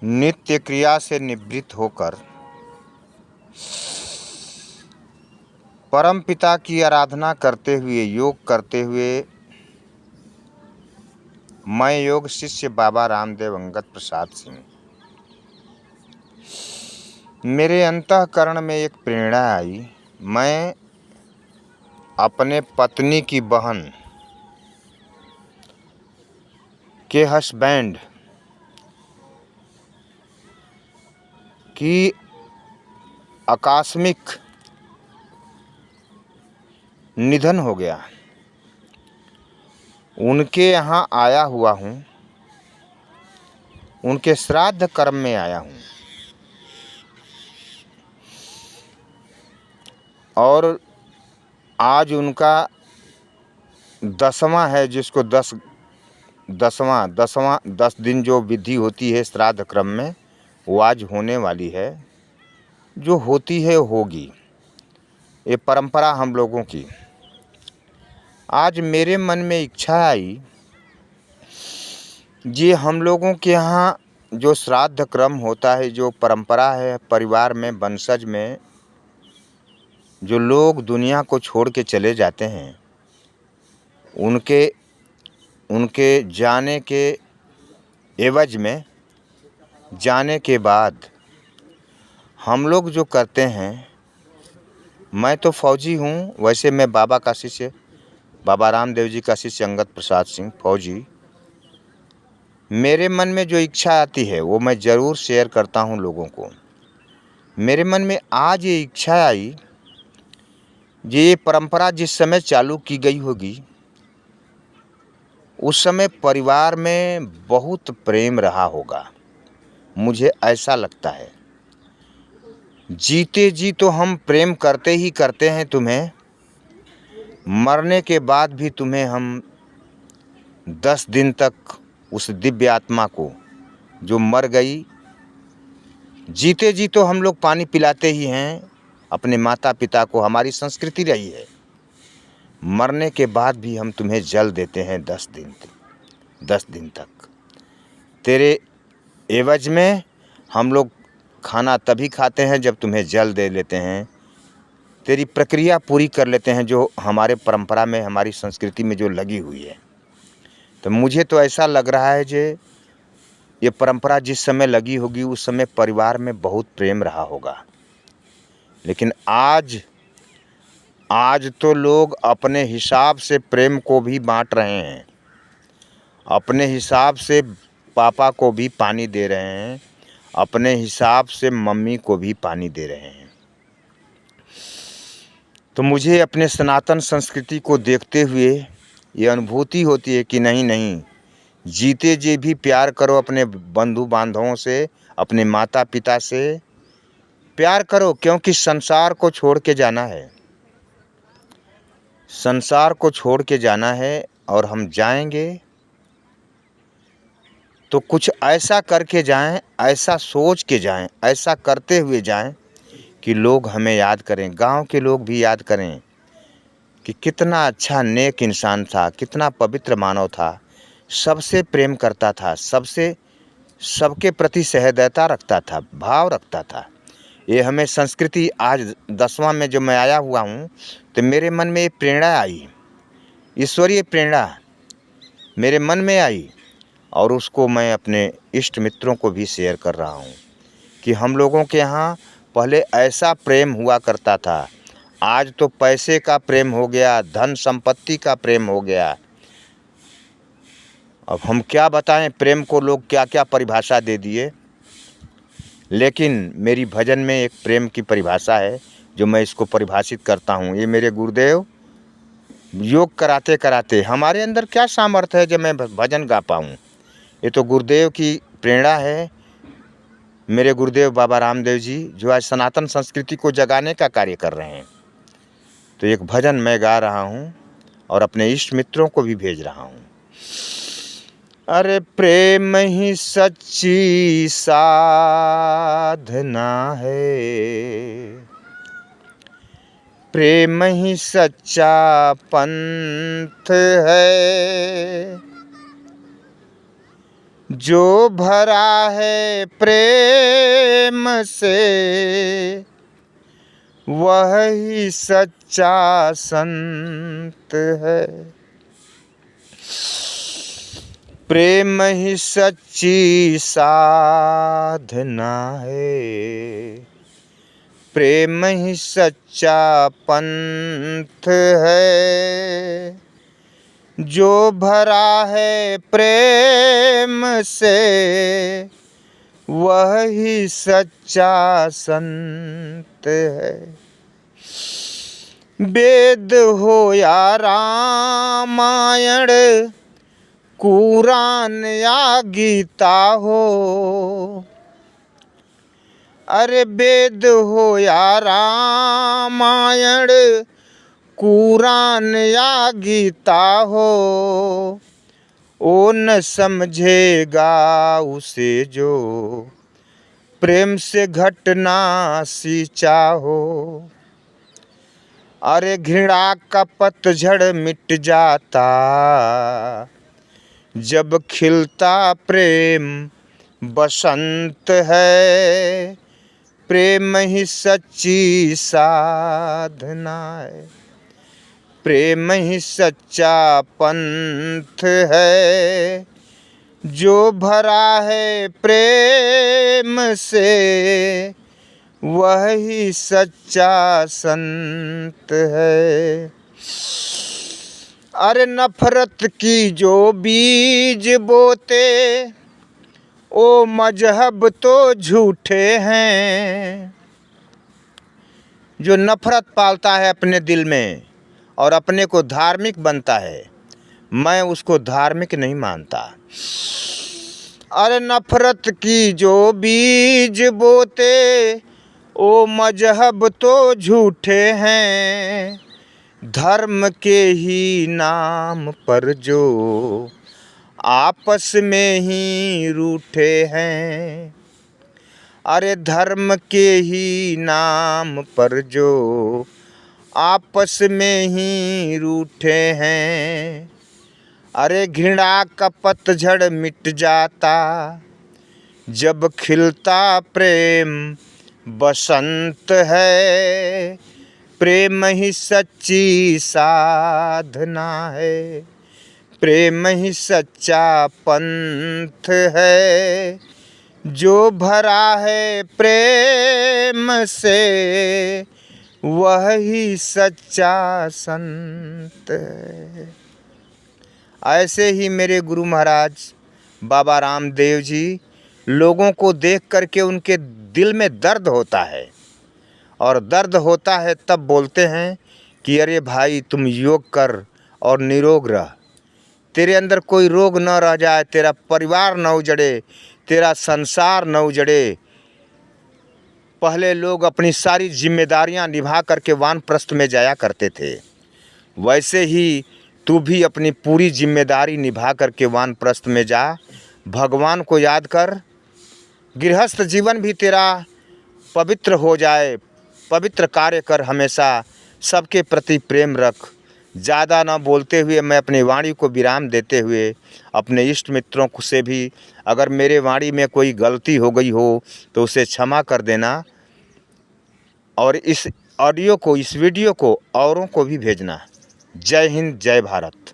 नित्य क्रिया से निवृत्त होकर परम पिता की आराधना करते हुए, योग करते हुए, मैं योग शिष्य बाबा रामदेव अंगद प्रसाद सिंह, मेरे अंतःकरण में एक प्रेरणा आई। मैं अपने पत्नी की बहन के हस्बैंड की आकस्मिक निधन हो गया, उनके यहाँ आया हुआ हूँ, उनके श्राद्ध कर्म में आया हूँ और आज उनका 10वां है, जिसको 10 दिन जो विधि होती है श्राद्ध क्रम में, वो आज होने वाली है। जो होती है होगी, ये परंपरा हम लोगों की। आज मेरे मन में इच्छा आई, ये हम लोगों के यहाँ जो श्राद्ध क्रम होता है, जो परंपरा है परिवार में, वंशज में, जो लोग दुनिया को छोड़ के चले जाते हैं, उनके जाने के एवज में, जाने के बाद हम लोग जो करते हैं, मैं तो फौजी हूँ, वैसे मैं बाबा का शिष्य, बाबा रामदेव जी का शिष्य अंगद प्रसाद सिंह फौजी। मेरे मन में जो इच्छा आती है वो मैं ज़रूर शेयर करता हूँ लोगों को। मेरे मन में आज ये इच्छा आई, ये परंपरा जिस समय चालू की गई होगी, उस समय परिवार में बहुत प्रेम रहा होगा, मुझे ऐसा लगता है। जीते जी तो हम प्रेम करते ही करते हैं तुम्हें, मरने के बाद भी तुम्हें हम 10 दिन तक उस दिव्य आत्मा को जो मर गई, जीते जी तो हम लोग पानी पिलाते ही हैं अपने माता पिता को, हमारी संस्कृति रही है। मरने के बाद भी हम तुम्हें जल देते हैं 10 दिन तक। तेरे एवज में हम लोग खाना तभी खाते हैं जब तुम्हें जल दे लेते हैं, तेरी प्रक्रिया पूरी कर लेते हैं जो हमारे परंपरा में, हमारी संस्कृति में जो लगी हुई है। तो मुझे तो ऐसा लग रहा है जे ये परंपरा जिस समय लगी होगी, उस समय परिवार में बहुत प्रेम रहा होगा। लेकिन आज तो लोग अपने हिसाब से प्रेम को भी बांट रहे हैं, अपने हिसाब से पापा को भी पानी दे रहे हैं, अपने हिसाब से मम्मी को भी पानी दे रहे हैं। तो मुझे अपने सनातन संस्कृति को देखते हुए ये अनुभूति होती है कि नहीं, जीते जी भी प्यार करो, अपने बंधु बांधवों से, अपने माता पिता से प्यार करो, क्योंकि संसार को छोड़ के जाना है, संसार को छोड़ के जाना है। और हम जाएंगे तो कुछ ऐसा करके जाएं, ऐसा सोच के जाएं, ऐसा करते हुए जाएं कि लोग हमें याद करें, गांव के लोग भी याद करें कि कितना अच्छा नेक इंसान था, कितना पवित्र मानव था, सबसे प्रेम करता था, सबके प्रति सहृदयता रखता था, भाव रखता था। ये हमें संस्कृति आज 10वां में जो मैं आया हुआ हूँ, तो मेरे मन में ये प्रेरणा आई, ईश्वरीय प्रेरणा मेरे मन में आई, और उसको मैं अपने इष्ट मित्रों को भी शेयर कर रहा हूँ कि हम लोगों के यहाँ पहले ऐसा प्रेम हुआ करता था। आज तो पैसे का प्रेम हो गया, धन संपत्ति का प्रेम हो गया। अब हम क्या बताएं, प्रेम को लोग क्या क्या परिभाषा दे दिए। लेकिन मेरी भजन में एक प्रेम की परिभाषा है जो मैं इसको परिभाषित करता हूँ। ये मेरे गुरुदेव योग कराते कराते, हमारे अंदर क्या सामर्थ्य है जब मैं भजन गा पाऊँ, ये तो गुरुदेव की प्रेरणा है। मेरे गुरुदेव बाबा रामदेव जी जो आज सनातन संस्कृति को जगाने का कार्य कर रहे हैं। तो एक भजन मैं गा रहा हूँ और अपने इष्ट मित्रों को भी भेज रहा हूँ। अरे प्रेम ही सच्ची साधना है, प्रेम ही सच्चा पंथ है, जो भरा है प्रेम से वह ही सच्चा संत है। प्रेम ही सच्ची साधना है, प्रेम ही सच्चा पंथ है। जो भरा है प्रेम से वह ही सच्चा संत है। वेद हो या रामायण, कुरान या गीता हो, अरे वेद हो या रामायण, कुरान या गीता हो, ओ न समझेगा उसे जो प्रेम से घटना सींचा हो। अरे घृणा का पतझड़ मिट जाता जब खिलता प्रेम बसंत है। प्रेम ही सच्ची साधना है, प्रेम ही सच्चा पंथ है। जो भरा है प्रेम से वह ही सच्चा संत है। अरे नफरत की जो बीज बोते ओ मजहब तो झूठे हैं। जो नफरत पालता है अपने दिल में और अपने को धार्मिक बनता है, मैं उसको धार्मिक नहीं मानता। अरे नफरत की जो बीज बोते ओ मजहब तो झूठे हैं। धर्म के ही नाम पर जो आपस में ही रूठे हैं। अरे धर्म के ही नाम पर जो आपस में ही रूठे हैं। अरे घृणा का पतझड़ मिट जाता जब खिलता प्रेम बसंत है। प्रेम ही सच्ची साधना है, प्रेम ही सच्चा पंथ है। जो भरा है प्रेम से वह ही सच्चा संत है। ऐसे ही मेरे गुरु महाराज बाबा रामदेव जी लोगों को देख करके उनके दिल में दर्द होता है, और दर्द होता है तब बोलते हैं कि अरे भाई तुम योग कर और निरोग रह, तेरे अंदर कोई रोग न रह जाए, तेरा परिवार न उजड़े, तेरा संसार न उजड़े। पहले लोग अपनी सारी जिम्मेदारियां निभा करके वानप्रस्थ में जाया करते थे, वैसे ही तू भी अपनी पूरी जिम्मेदारी निभा करके वानप्रस्थ में जा। भगवान को याद कर, गृहस्थ जीवन भी तेरा पवित्र हो जाए। पवित्र कार्य कर, हमेशा सबके प्रति प्रेम रख। ज़्यादा ना बोलते हुए मैं अपनी वाणी को विराम देते हुए अपने इष्ट मित्रों से भी अगर मेरे वाणी में कोई गलती हो गई हो तो उसे क्षमा कर देना, और इस ऑडियो को, इस वीडियो को औरों को भी भेजना। जय हिंद, जय भारत।